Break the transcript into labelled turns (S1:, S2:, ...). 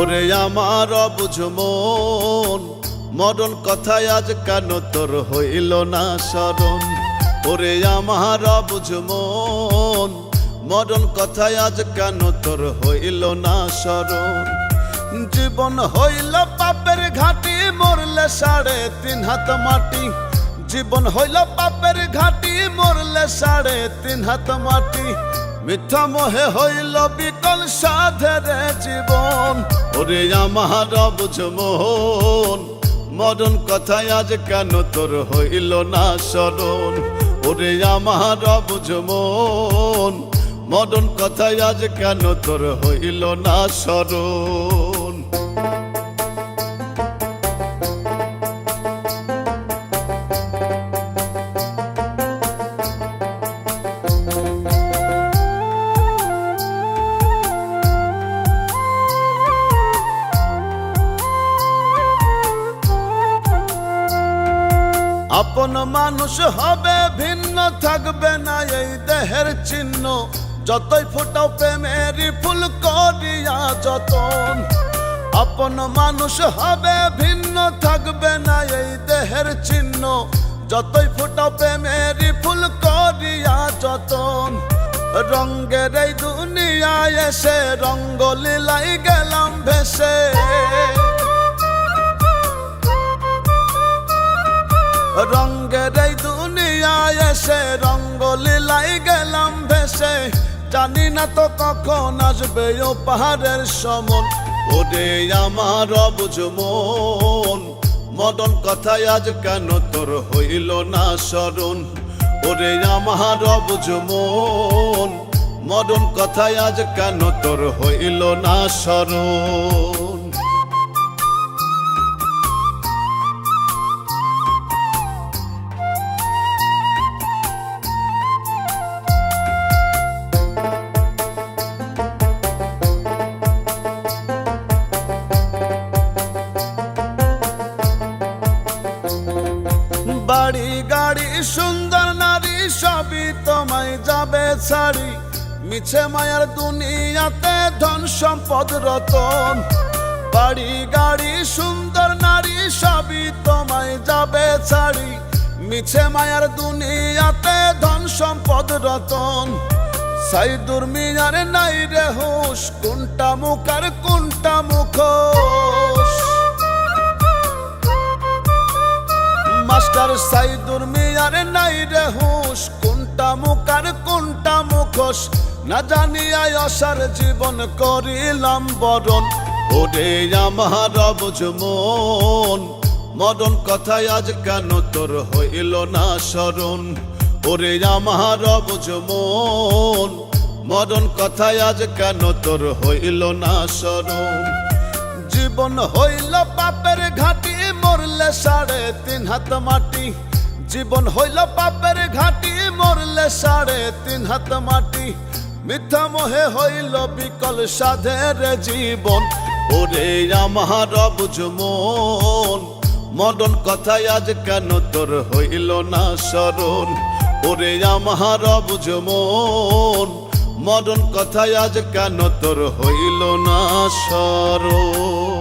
S1: ওরে আমার অবুঝ মন, মরণ কথায় আজ কেন তোর হইল না স্মরণ। ওরে আমার অবুঝ মন, মরণ কথায় আজ কেন তোর হইল না স্মরণ। জীবন হইল পাপের ঘাটি, মরলে 3.5 হাত মাটি। জীবন হইল পাপের ঘাটি, মরলে 3.5 হাত মাটি। মিথ্যা মোহে হইল বিকল সাধের জীবন। ওরে আমার অবুঝ মন, মরণ কথায় আজ কেন তোর হইল না স্মরণ। ওরে আমার অবুঝ মন, মরণ কথায় আজ কেন তোর হইল না স্মরণ। আপন মানুষ হবে ভিন্ন, থাকবে না এই দেহের চিহ্ন। যতই ফুটাও প্রেমের ফুল করিয়া যতন। আপন মানুষ হবে ভিন্ন, থাকবে না এই দেহের চিহ্ন। যতই ফুটাও প্রেমের ফুল করিয়া যতন। রঙ্গের এই দুনিয়ায় এসে রঙ্গলীলাই গেলাম ভেসে। রঙ্গের এই দুনিয়ায় এসে রঙ্গলীলাই গেলাম ভেসে। জানি না তো কখন আসবে ও পাহাড়ের সমন। ওরে আমার অবুঝ মন, মরণ কথায় আজ কেন তোর হইল না স্মরণ। ওরে আমার অবুঝ মন, মরণ কথায় আজ কেন তোর হইল না স্মরণ। বাড়ি গাড়ি সুন্দর নারী সবই তোমায় যাবে ছাড়ি। মিছে মায়ার দুনিয়াতে ধন সম্পদ রতন। বাড়ি গাড়ি সুন্দর নারী সবই তোমায় যাবে ছাড়ি। মিছে মায়ার দুনিয়াতে ধন সম্পদ রতন। সাইদুর মিয়ার নাই রে হুঁশ, কোনটা মুখ আর কোনটা মুখোশ। মাস্টার সাইদুর মিয়ার নাই রে হুঁশ, কোনটা মুখ আর কোনটা মুখোশ। না জানিয়া অসার জীবন করিলাম বরণ। ওরে আমার অবুঝ মন, মরণ কথায় আজ কেন তোর হইল না স্মরণ। ওরে আমার অবুঝ মন, মরণ কথায় আজ কেন তোর হইল না স্মরণ। জীবন হইল পাপের ঘাটি, মরলে 3.5 হাত মাটি। জীবন হইল পাপের ঘাটি, মরলে 3.5 হাত মাটি। মিথ্যা মোহে হইল বিকল সাধের জীবন। ওরে আমার অবুঝ মন, মরণ কথায় আজ কেন তোর হইল না স্মরণ। ওরে আমার অবুঝ মন, মরণ কথায় আজ কেন তোর হইল না স্মরণ।